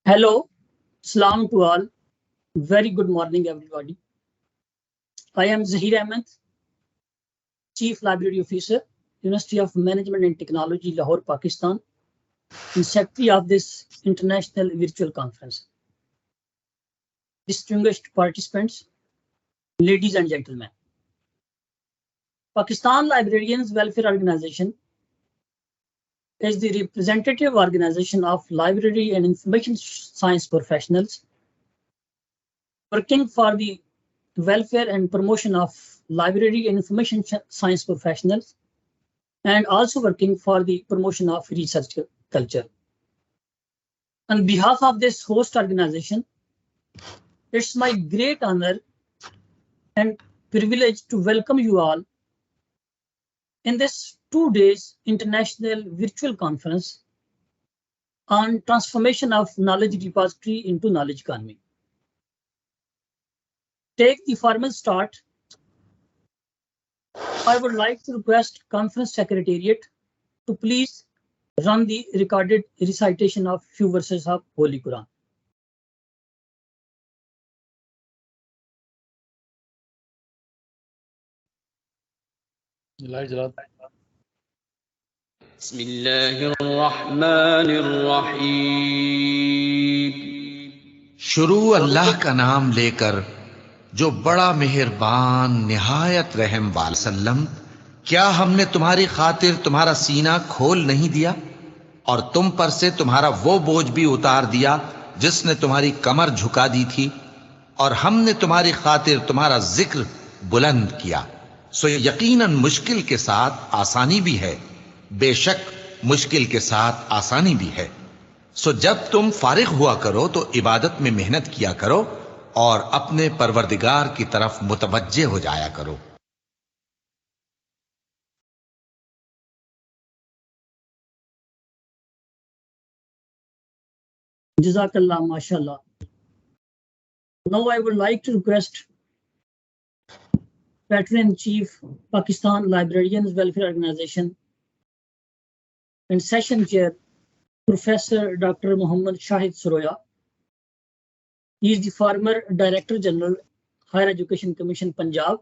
Hello, Salam to all. Very good morning, everybody. I am Zahir Ahmed, Chief Library Officer, University of Management and Technology, Lahore, Pakistan, and Secretary of this International Virtual Conference. Distinguished participants, ladies and gentlemen, Pakistan Librarians Welfare Organization is the representative organization of library and information science professionals working for the welfare and promotion of library and information science professionals, and also working for the promotion of research culture. On behalf of this host organization, it's my great honor and privilege to welcome you all in this 2 days international virtual conference on transformation of knowledge repository into knowledge economy. Take the formal start. I would like to request Conference Secretariat to please run the recorded recitation of few verses of Holy Quran. शुरू अल्लाह का नाम लेकर जो बड़ा मेहरबान निहायत रहम वाला। सल्लम, क्या हमने तुम्हारी खातिर तुम्हारा सीना खोल नहीं दिया और तुम पर से तुम्हारा वो बोझ भी उतार दिया जिसने तुम्हारी कमर झुका दी थी, और हमने तुम्हारी खातिर तुम्हारा जिक्र बुलंद किया। सो यकीनन मुश्किल के साथ आसानी भी है, बेशक मुश्किल के साथ आसानी भी है। सो जब तुम फारिग हुआ करो तो इबादत में मेहनत किया करो और अपने परवरदिगार की तरफ मुतवज्जे हो जाया करो। Jazakallah, mashallah. Now I would like to request Veteran Chief, Pakistan Librarians Welfare Organization and Session Chair, Professor Dr. Muhammad Shahid Suroya. He is the former Director General, Higher Education Commission, Punjab,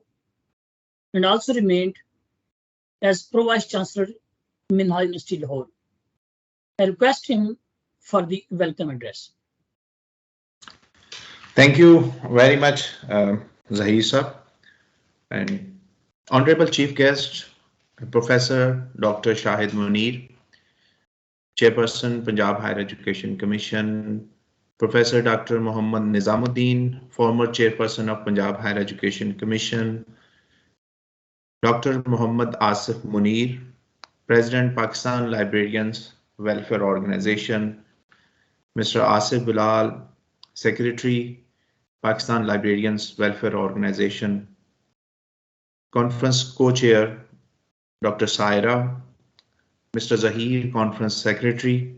and also remained as Pro Vice Chancellor, Minhaj University, Lahore. I request him for the welcome address. Thank you very much, Zahir sir, and Honorable Chief Guest, Professor Dr. Shahid Munir, Chairperson, Punjab Higher Education Commission, Professor Dr. Muhammad Nizamuddin, former Chairperson of Punjab Higher Education Commission, Dr. Muhammad Asif Munir, President, Pakistan Librarians Welfare Organization, Mr. Asif Bilal, Secretary, Pakistan Librarians Welfare Organization, Conference Co-Chair, Dr. Saira, Mr. Zahir, Conference Secretary,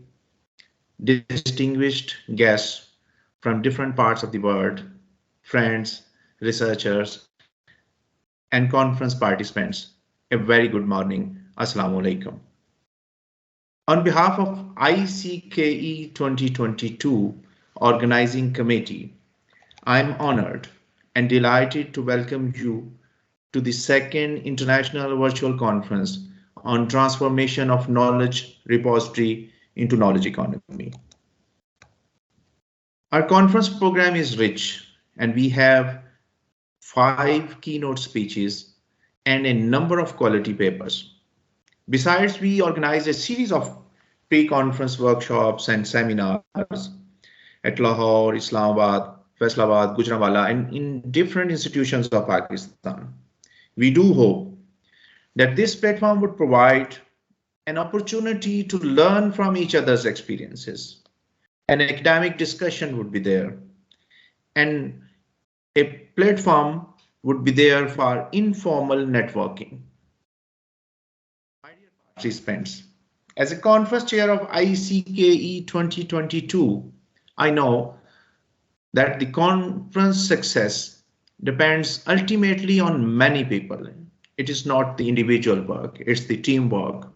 distinguished guests from different parts of the world, friends, researchers, and conference participants, a very good morning. Assalamu alaikum. On behalf of ICKE 2022 Organizing Committee, I am honored and delighted to welcome you to the second International Virtual Conference on Transformation of Knowledge Repository into Knowledge Economy. Our conference program is rich, and we have 5 keynote speeches and a number of quality papers. Besides, we organize a series of pre-conference workshops and seminars at Lahore, Islamabad, Faisalabad, Gujranwala, and in different institutions of Pakistan. We do hope that this platform would provide an opportunity to learn from each other's experiences. An academic discussion would be there, and a platform would be there for informal networking. My dear participants, as a conference chair of ICKE 2022, I know that the conference success depends ultimately on many people. It is not the individual work, it's the teamwork.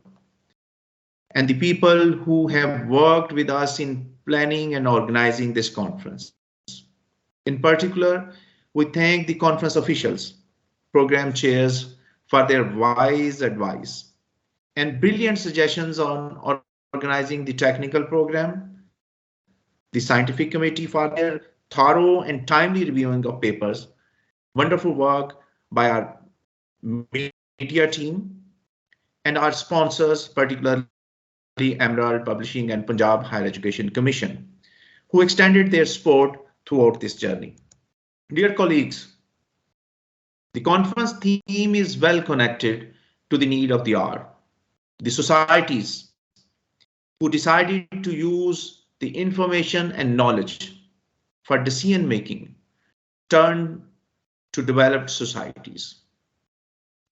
And the people who have worked with us in planning and organizing this conference. In particular, we thank the conference officials, program chairs for their wise advice and brilliant suggestions on organizing the technical program, the scientific committee for their thorough and timely reviewing of papers, wonderful work by our media team, and our sponsors, particularly Emerald Publishing and Punjab Higher Education Commission, who extended their support throughout this journey. Dear colleagues, the conference theme is well connected to the need of the hour. The societies who decided to use the information and knowledge for decision making turned to developed societies.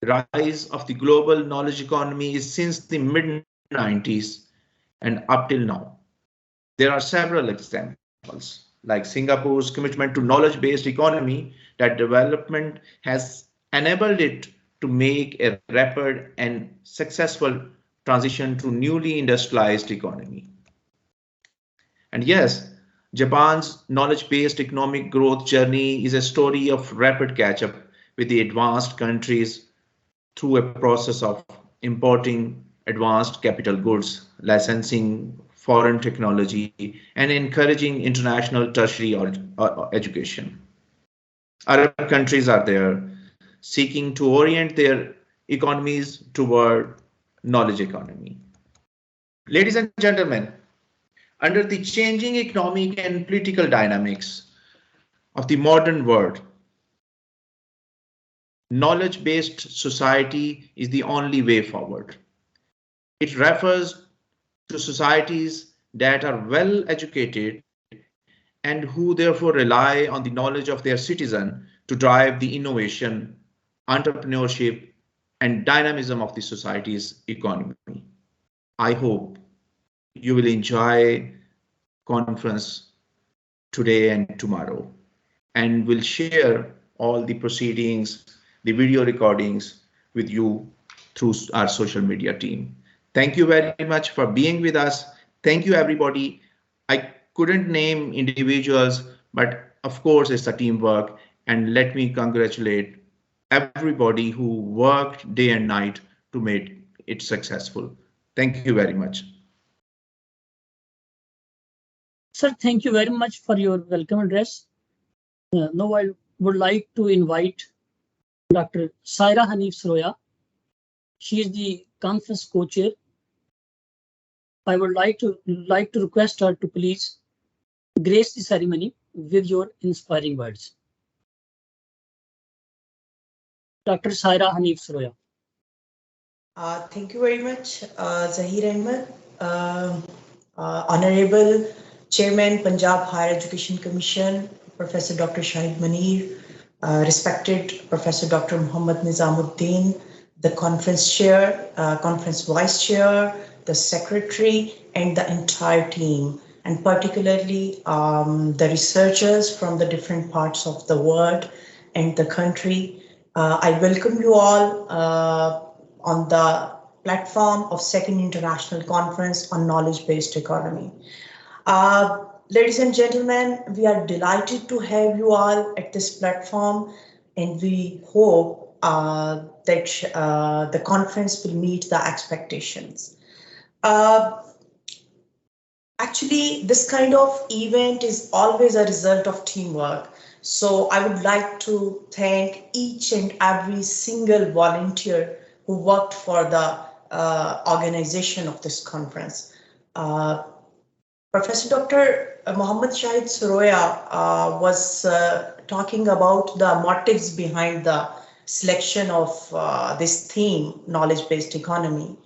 The rise of the global knowledge economy is since the mid-90s and up till now. There are several examples, like Singapore's commitment to knowledge-based economy, that development has enabled it to make a rapid and successful transition to newly industrialized economy. And yes, Japan's knowledge-based economic growth journey is a story of rapid catch-up with the advanced countries through a process of importing advanced capital goods, licensing foreign technology, and encouraging international tertiary education. Arab countries are there seeking to orient their economies toward knowledge economy. Ladies and gentlemen, under the changing economic and political dynamics of the modern world, knowledge-based society is the only way forward. It refers to societies that are well educated and who therefore rely on the knowledge of their citizens to drive the innovation, entrepreneurship, and dynamism of the society's economy. I hope you will enjoy conference today and tomorrow, and will share all the proceedings, the video recordings with you through our social media team. Thank you very much for being with us. Thank you, everybody. I couldn't name individuals, but of course it's a teamwork, and let me congratulate everybody who worked day and night to make it successful. Thank you very much. Sir, thank you very much for your welcome address. Now I would like to invite Dr. Saira Hanif Saroya. She is the conference co-chair. I would like to request her to please grace the ceremony with your inspiring words. Dr. Saira Hanif Saroya. Thank you very much, Zahir Ahmed. Honorable Chairman, Punjab Higher Education Commission, Professor Dr. Shahid Manir, respected Professor Dr. Muhammad Nizamuddin, the conference chair, conference vice chair, the secretary, and the entire team, and particularly the researchers from the different parts of the world and the country. I welcome you all on the platform of Second International Conference on Knowledge-Based Economy. Ladies and gentlemen, we are delighted to have you all at this platform, and we hope that the conference will meet the expectations. Actually, this kind of event is always a result of teamwork. So I would like to thank each and every single volunteer who worked for the organization of this conference. Professor Dr. Muhammad Shahid Saroya was talking about the motives behind the selection of this theme, knowledge-based economy.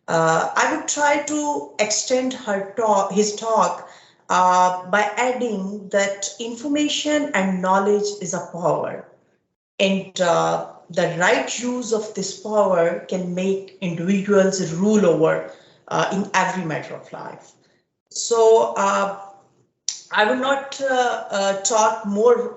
I would try to extend his talk by adding that information and knowledge is a power, and the right use of this power can make individuals rule over in every matter of life. So I will not talk more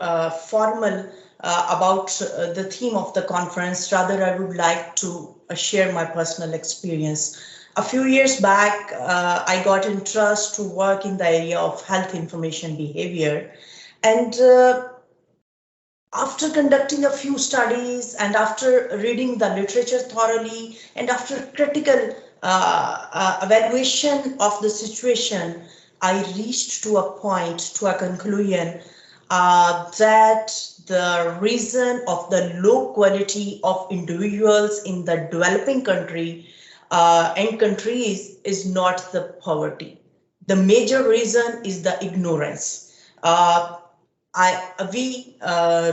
formal about the theme of the conference. Rather, I would like to share my personal experience. A few years back, I got interest to work in the area of health information behavior. And after conducting a few studies and after reading the literature thoroughly and after critical evaluation of the situation, I reached to a point, to a conclusion that the reason of the low quality of individuals in the developing country and countries is not the poverty. The major reason is the ignorance.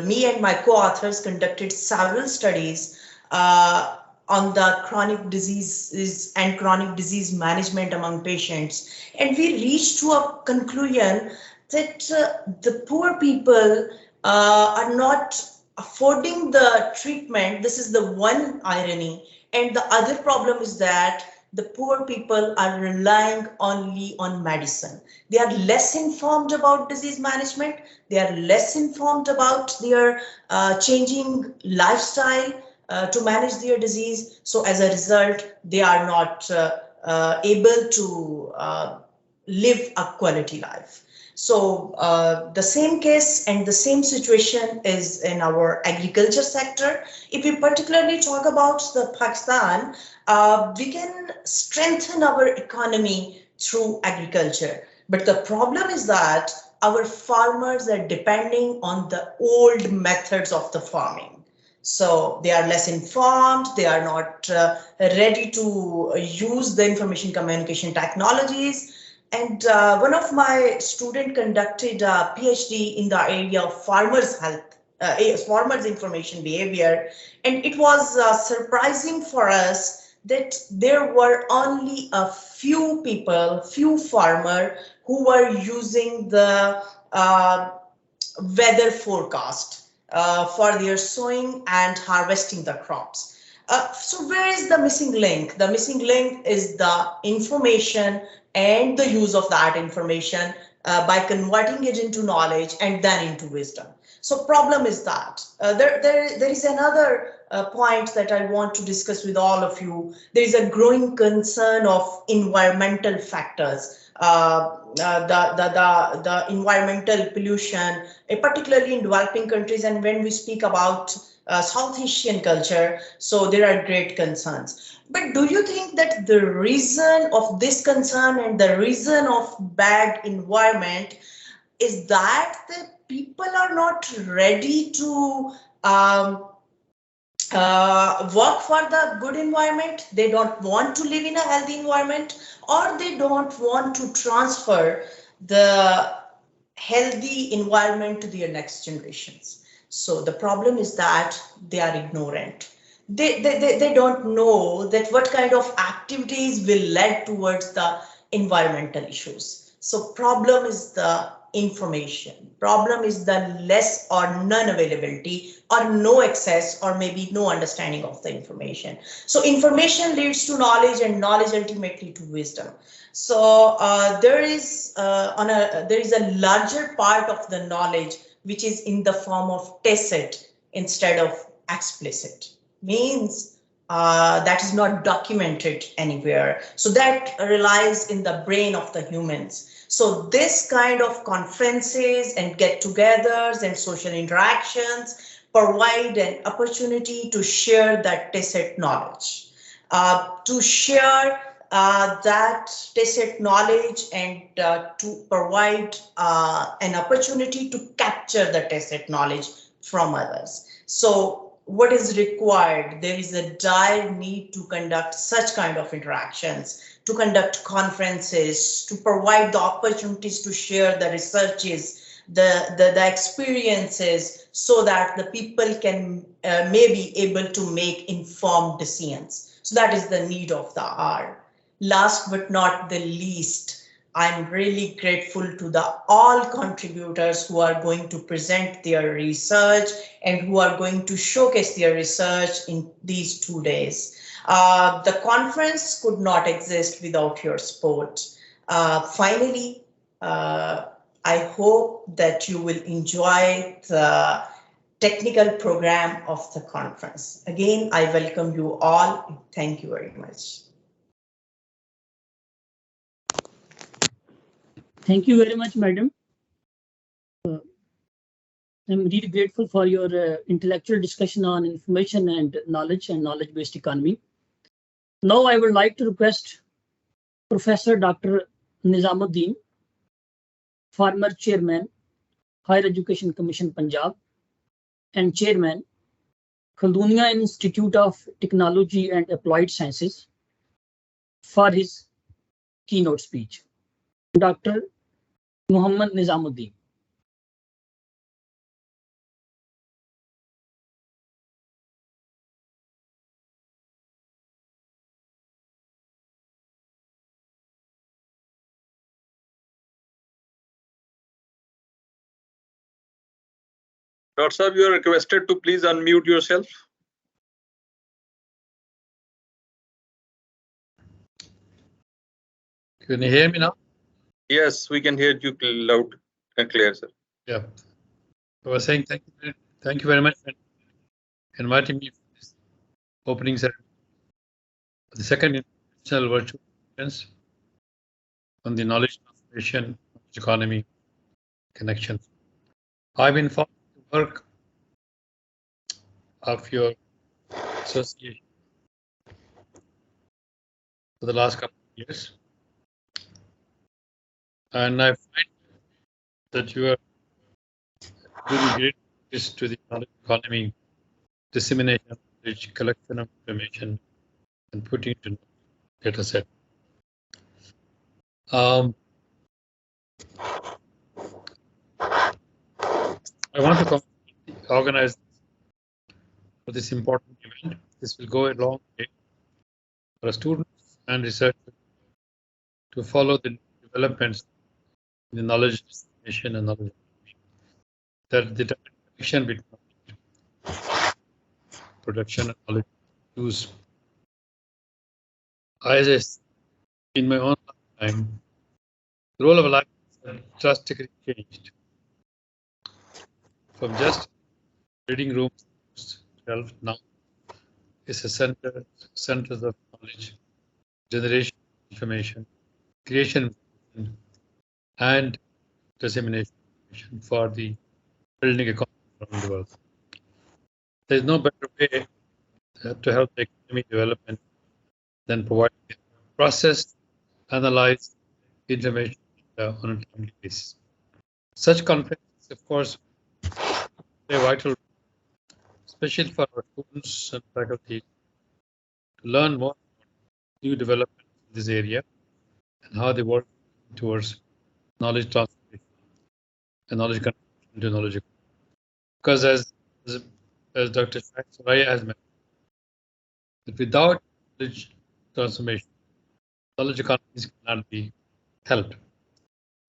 Me and my co-authors conducted several studies on the chronic diseases and chronic disease management among patients. And we reached to a conclusion that the poor people are not affording the treatment. This is the one irony. And the other problem is that the poor people are relying only on medicine. They are less informed about disease management. They are less informed about their changing lifestyle to manage their disease. So as a result, they are not able to live a quality life. So the same case and the same situation is in our agriculture sector. If we particularly talk about the Pakistan, we can strengthen our economy through agriculture. But the problem is that our farmers are depending on the old methods of the farming. So they are less informed, they are not ready to use the information communication technologies. And one of my students conducted a PhD in the area of farmers' health, farmers' information behavior. And it was surprising for us that there were only a few people, few farmers who were using the weather forecast for their sowing and harvesting the crops. So where is the missing link? The missing link is the information and the use of that information by converting it into knowledge and then into wisdom. So problem is that there is another point that I want to discuss with all of you. There is a growing concern of environmental factors. The environmental pollution, particularly in developing countries, and when we speak about South Asian culture, so there are great concerns. But do you think that the reason of this concern and the reason of bad environment is that the people are not ready to work for the good environment? They don't want to live in a healthy environment, or they don't want to transfer the healthy environment to their next generations? So the problem is that they are ignorant. They don't know that what kind of activities will lead towards the environmental issues. So problem is the information. Problem is the less or none availability or no access or maybe no understanding of the information. So information leads to knowledge and knowledge ultimately to wisdom. So there is a larger part of the knowledge which is in the form of tacit instead of explicit. Means that is not documented anywhere. So that relies in the brain of the humans. So this kind of conferences and get-togethers and social interactions provide an opportunity to share that tacit knowledge, to share that tacit knowledge and to provide an opportunity to capture the tacit knowledge from others. So what is required? There is a dire need to conduct such kind of interactions, to conduct conferences, to provide the opportunities to share the researches, the experiences, so that the people can may be able to make informed decisions. So that is the need of the hour. Last but not the least, I'm really grateful to all contributors who are going to present their research and who are going to showcase their research in these 2 days. The conference could not exist without your support. Finally, I hope that you will enjoy the technical program of the conference. Again, I welcome you all. Thank you very much. Thank you very much, madam. I'm really grateful for your intellectual discussion on information and knowledge-based economy. Now I would like to request Professor Dr. Nizamuddin, former Chairman, Higher Education Commission Punjab, and Chairman, Khaldunia Institute of Technology and Applied Sciences, for his keynote speech. Dr. Muhammad Nizamuddin. Dr. Saab, you are requested to please unmute yourself. Can you hear me now? Yes, we can hear you loud and clear, sir. Yeah. I was saying thank you very much for inviting me for this opening ceremony. The second international virtual conference on the knowledge transformation, knowledge economy, connections. I've been following the work of your association for the last couple of years, and I find that you are doing great service to the knowledge economy, dissemination of knowledge, collection of information, and putting it into data set. I want to organize for this important event. This will go a long way for students and researchers to follow the developments in the knowledge dissemination and knowledge that the connection between production and knowledge use. As in my own lifetime, the role of a library has drastically changed from just reading rooms to now is a centers of knowledge, generation of information, creation and dissemination for the building economy around the world. There is no better way to help the economy development than providing processed, analyzed information on a timely basis. Such conferences, of course, play a vital role, especially for our students and faculty, to learn more about new developments in this area and how they work towards knowledge transformation and knowledge conversion to knowledge economy. Because as Dr. Sarai has mentioned, that without knowledge transformation, knowledge economies cannot be helped.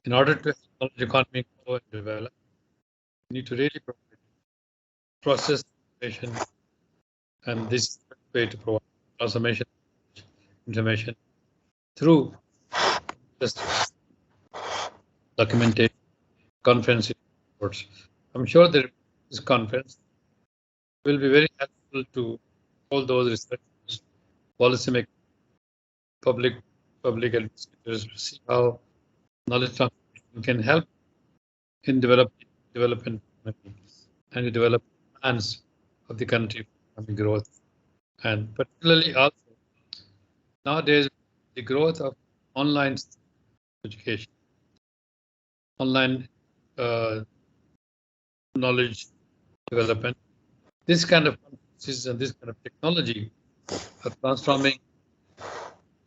In order to have knowledge economy grow and develop, we need to really process information, and this is the way to provide transformation information through just documentation, conference reports. I'm sure that this conference will be very helpful to all those researchers, policymakers, public administrators to see how knowledge transformation can help in development and develop plans of the country for economic growth. And particularly also nowadays the growth of online education, online knowledge development, this kind of conferences and this kind of technology are transforming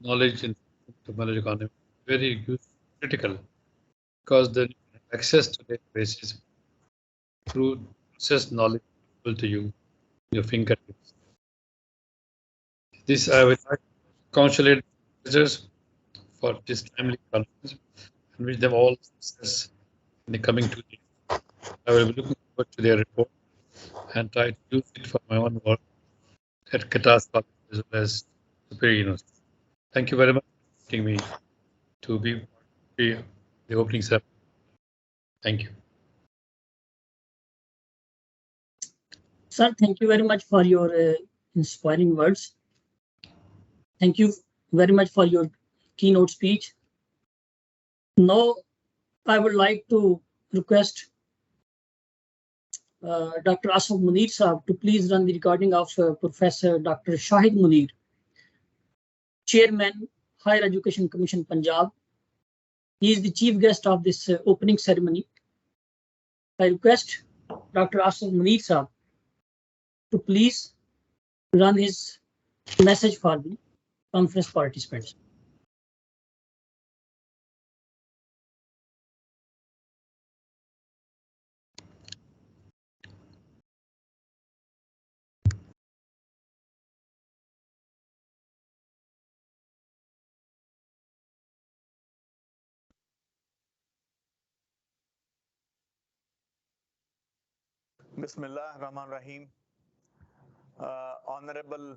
knowledge into knowledge economy. Very critical because the access to databases through processed knowledge available to you, your fingertips. This I would like to congratulate visitors for this timely conference and wish them all success in the coming 2 days. I will be looking forward to their report and try to use it for my own work at Katas College as well as Superior University. Thank you very much for inviting me to be the opening ceremony. Thank you. Sir, thank you very much for your inspiring words. Thank you very much for your keynote speech. Now, I would like to request Dr. Asif Munir Saab to please run the recording of Professor Dr. Shahid Munir, Chairman, Higher Education Commission, Punjab. He is the chief guest of this opening ceremony. I request Dr. Asif Munir Saab to please run his message for the conference participants. Bismillah Rahman Rahim. Honorable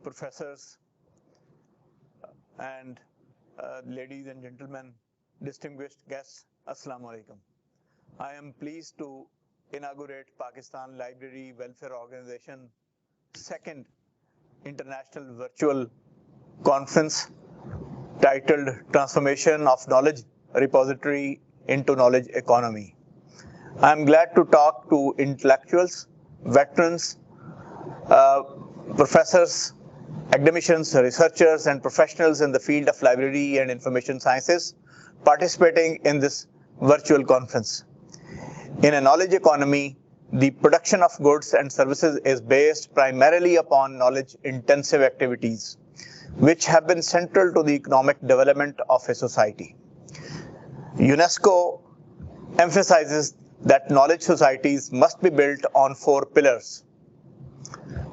professors and ladies and gentlemen, distinguished guests, Assalamu alaikum. I am pleased to inaugurate Pakistan Library Welfare Organization second international virtual conference titled Transformation of Knowledge Repository into Knowledge Economy. I am glad to talk to intellectuals, veterans, professors, academicians, researchers, and professionals in the field of library and information sciences participating in this virtual conference. In a knowledge economy, the production of goods and services is based primarily upon knowledge-intensive activities, which have been central to the economic development of a society. UNESCO emphasizes that knowledge societies must be built on 4 pillars: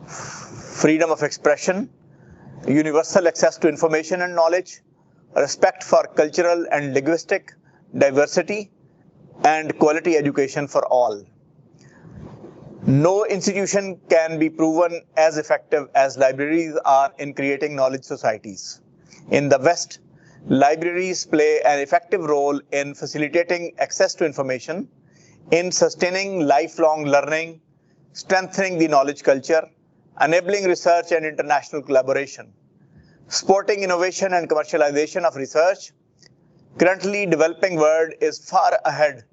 freedom of expression, universal access to information and knowledge, respect for cultural and linguistic diversity, and quality education for all. No institution can be proven as effective as libraries are in creating knowledge societies. In the West, libraries play an effective role in facilitating access to information, in sustaining lifelong learning, strengthening the knowledge culture, enabling research and international collaboration, supporting innovation and commercialization of research. Currently, developing world is far ahead,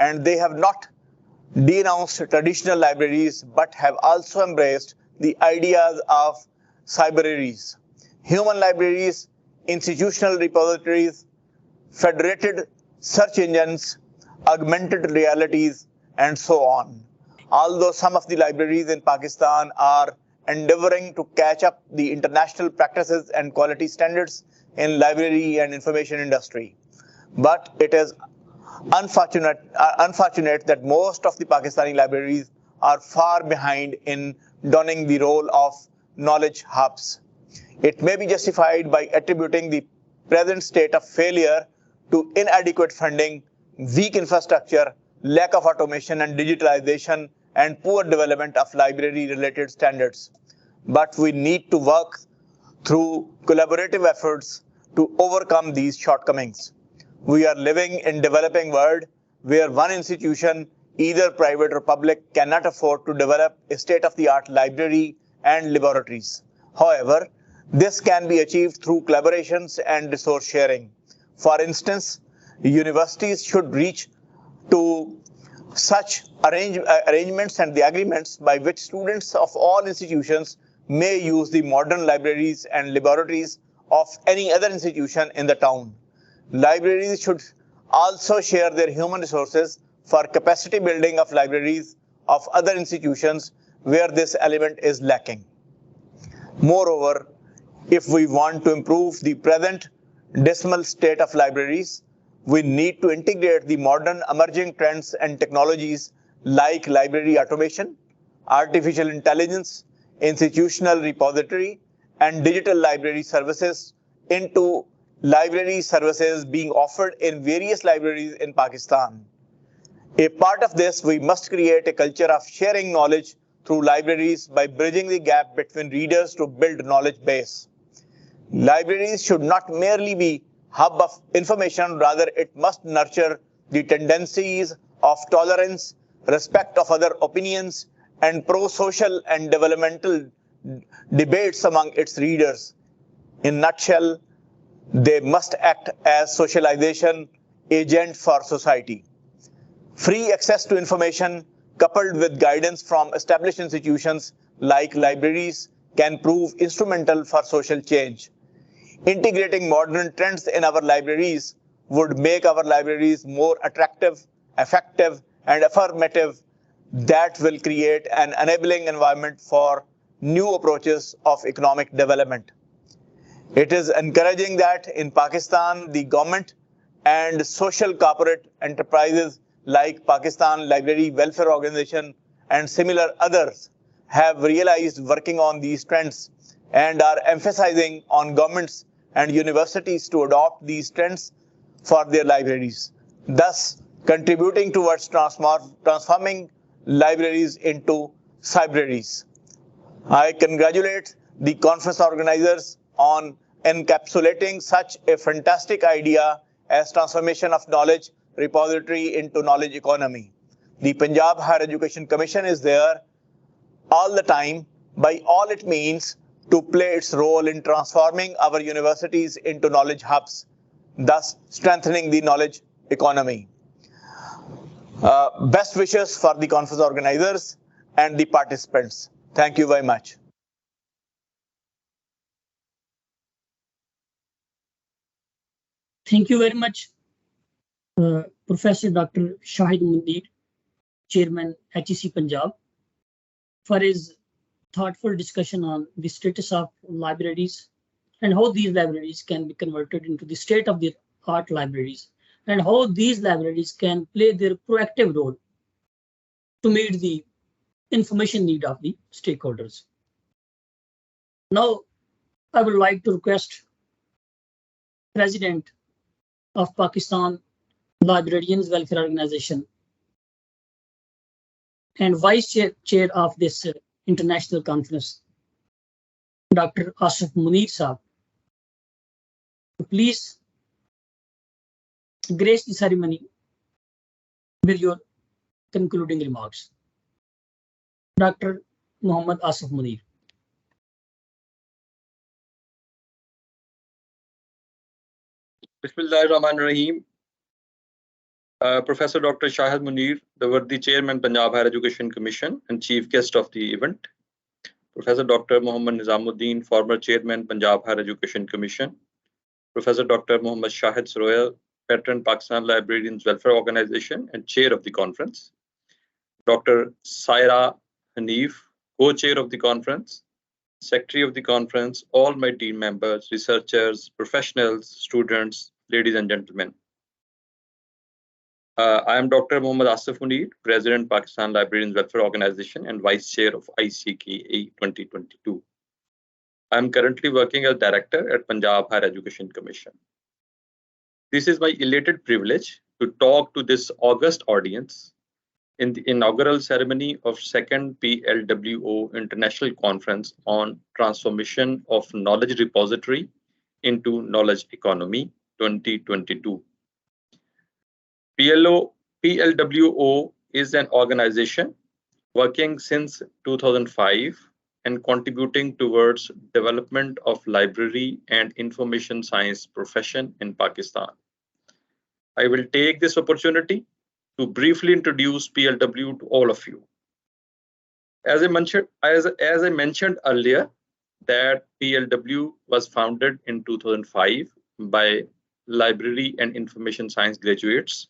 and they have not denounced traditional libraries, but have also embraced the ideas of cyberlibraries, human libraries, institutional repositories, federated search engines, augmented realities, and so on. Although some of the libraries in Pakistan are endeavoring to catch up the international practices and quality standards in library and information industry, but it is unfortunate that most of the Pakistani libraries are far behind in donning the role of knowledge hubs. It may be justified by attributing the present state of failure to inadequate funding, weak infrastructure, lack of automation and digitalization, and poor development of library-related standards. But we need to work through collaborative efforts to overcome these shortcomings. We are living in developing world where one institution, either private or public, cannot afford to develop a state-of-the-art library and laboratories. However, this can be achieved through collaborations and resource sharing. For instance, universities should reach to such arrangements and the agreements by which students of all institutions may use the modern libraries and laboratories of any other institution in the town. Libraries should also share their human resources for capacity building of libraries of other institutions where this element is lacking. Moreover, if we want to improve the present dismal state of libraries, we need to integrate the modern emerging trends and technologies like library automation, artificial intelligence, institutional repository, and digital library services into library services being offered in various libraries in Pakistan. A part of this, we must create a culture of sharing knowledge through libraries by bridging the gap between readers to build knowledge base. Libraries should not merely be hub of information, rather it must nurture the tendencies of tolerance, respect of other opinions, and pro-social and developmental debates among its readers. In a nutshell, They must act as socialization agent for society. Free access to information coupled with guidance from established institutions like libraries can prove instrumental for social change. Integrating modern trends in our libraries would make our libraries more attractive, effective, and affirmative that will create an enabling environment for new approaches of economic development. It is encouraging that in Pakistan, the government and social corporate enterprises like Pakistan Library Welfare Organization and similar others have realized working on these trends and are emphasizing on governments and universities to adopt these trends for their libraries, thus contributing towards transforming libraries into cybraries. I congratulate the conference organizers on encapsulating such a fantastic idea as transformation of knowledge repository into knowledge economy. The Punjab Higher Education Commission is there all the time by all it means to play its role in transforming our universities into knowledge hubs, thus strengthening the knowledge economy. Best wishes for the conference organizers and the participants. Thank you very much. Thank you very much, Professor Dr. Shahid Munir, Chairman HEC Punjab, for his thoughtful discussion on the status of libraries and how these libraries can be converted into the state-of-the-art libraries, and how these libraries can play their proactive role to meet the information need of the stakeholders. Now, I would like to request President of Pakistan Librarians Welfare Organization and Vice Chair of this international conference, Dr. Asif Munir Saab, to please grace the ceremony with your concluding remarks. Dr. Muhammad Asif Munir. Bismillahirrahmanirrahim. Professor Dr. Shahid Munir, the worthy Chairman, Punjab Higher Education Commission and Chief Guest of the event. Professor Dr. Muhammad Nizamuddin, former Chairman, Punjab Higher Education Commission. Professor Dr. Muhammad Shahid Saroya, Veteran Pakistan Librarians Welfare Organization and Chair of the conference. Dr. Saira Hanif, Co-Chair of the conference. Secretary of the conference, all my team members, researchers, professionals, students, ladies and gentlemen. I am Dr. Muhammad Asif Munir, President, Pakistan Librarians Welfare Organization and Vice Chair of ICKA 2022. I am currently working as Director at Punjab Higher Education Commission. This is my elated privilege to talk to this august audience in the inaugural ceremony of 2nd PLWO International Conference on Transformation of Knowledge Repository into Knowledge Economy 2022. PLWO is an organization working since 2005 and contributing towards development of library and information science profession in Pakistan. I will take this opportunity to briefly introduce PLW to all of you. As I mentioned earlier, that PLW was founded in 2005 by library and information science graduates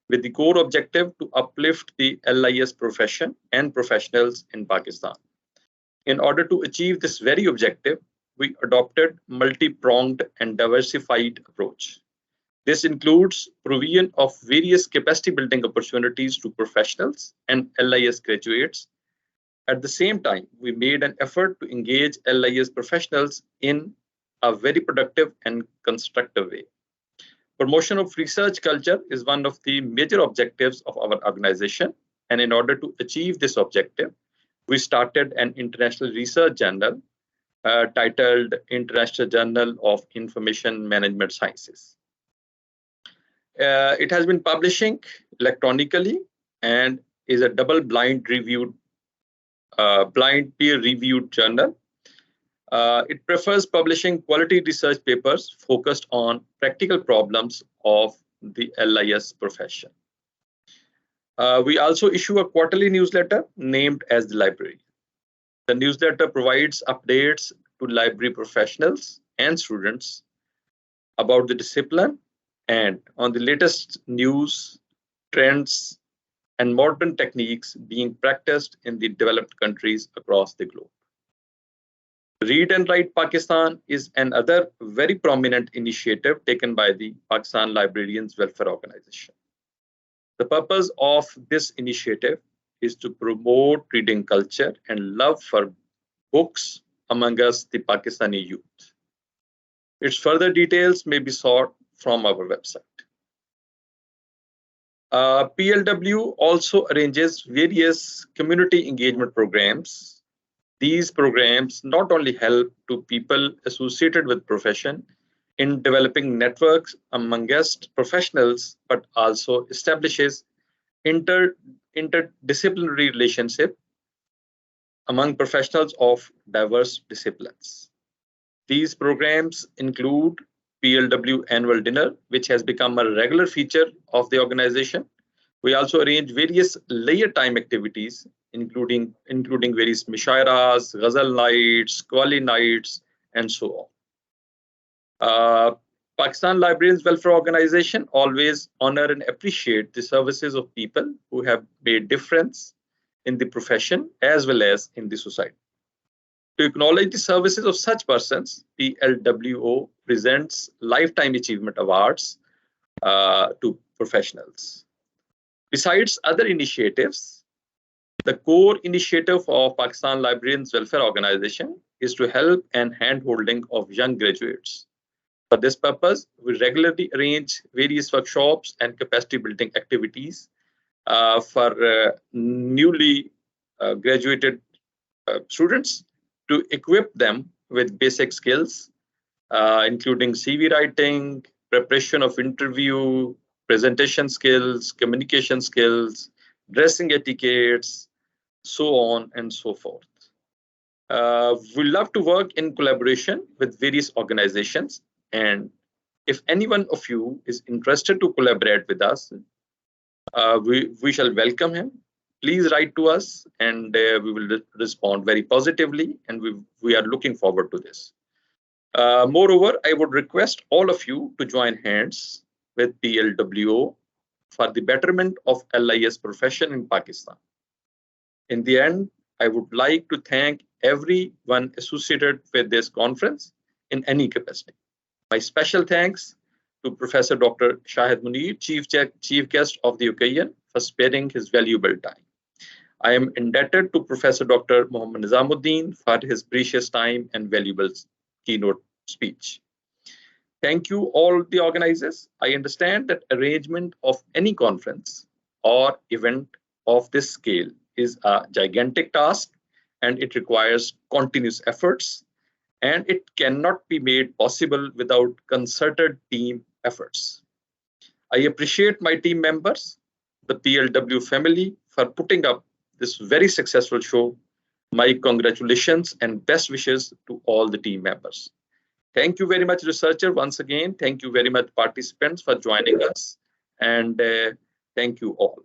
with the core objective to uplift the LIS profession and professionals in Pakistan. In order to achieve this very objective, we adopted multi-pronged and diversified approach. This includes provision of various capacity building opportunities to professionals and LIS graduates. At the same time, we made an effort to engage LIS professionals in a very productive and constructive way. Promotion of research culture is one of the major objectives of our organization, and in order to achieve this objective, we started an international research journal titled International Journal of Information Management Sciences. It has been publishing electronically and is a double blind peer-reviewed journal. It prefers publishing quality research papers focused on practical problems of the LIS profession. We also issue a quarterly newsletter named as the Library. The newsletter provides updates to library professionals and students about the discipline and on the latest news, trends, and modern techniques being practiced in the developed countries across the globe. Read and Write Pakistan is another very prominent initiative taken by the Pakistan Librarians Welfare Organization. The purpose of this initiative is to promote reading culture and love for books among us, the Pakistani youth. Its further details may be sought from our website. PLWO also arranges various community engagement programs. These programs not only help to people associated with profession in developing networks amongst professionals, but also establishes interdisciplinary relationship among professionals of diverse disciplines. These programs include PLW Annual Dinner, which has become a regular feature of the organization. We also arrange various layer time activities, including various Mishairas, Ghazal nights, Qawwali nights, and so on. Pakistan Librarians Welfare Organization always honor and appreciate the services of people who have made difference in the profession as well as in the society. To acknowledge the services of such persons, PLWO presents Lifetime Achievement Awards to professionals. Besides other initiatives, the core initiative of Pakistan Librarians Welfare Organization is to help and hand-holding of young graduates. For this purpose, we regularly arrange various workshops and capacity building activities for newly graduated students to equip them with basic skills, including CV writing, preparation of interview, presentation skills, communication skills, dressing etiquettes, so on and so forth. We love to work in collaboration with various organizations, and if any one of you is interested to collaborate with us, we shall welcome him. Please write to us, and we will respond very positively, and we are looking forward to this. Moreover, I would request all of you to join hands with PLWO for the betterment of LIS profession in Pakistan. In the end, I would like to thank everyone associated with this conference in any capacity. My special thanks to Professor Dr. Shahid Munir, Chief Guest of the occasion, for sparing his valuable time. I am indebted to Professor Dr. Muhammad Nizamuddin for his precious time and valuable keynote speech. Thank you all the organizers. I understand that arrangement of any conference or event of this scale is a gigantic task, and it requires continuous efforts, and it cannot be made possible without concerted team efforts. I appreciate my team members, the PLW family, for putting up this very successful show. My congratulations and best wishes to all the team members. Thank you very much, researcher. Once again, thank you very much, participants, for joining us, and thank you all.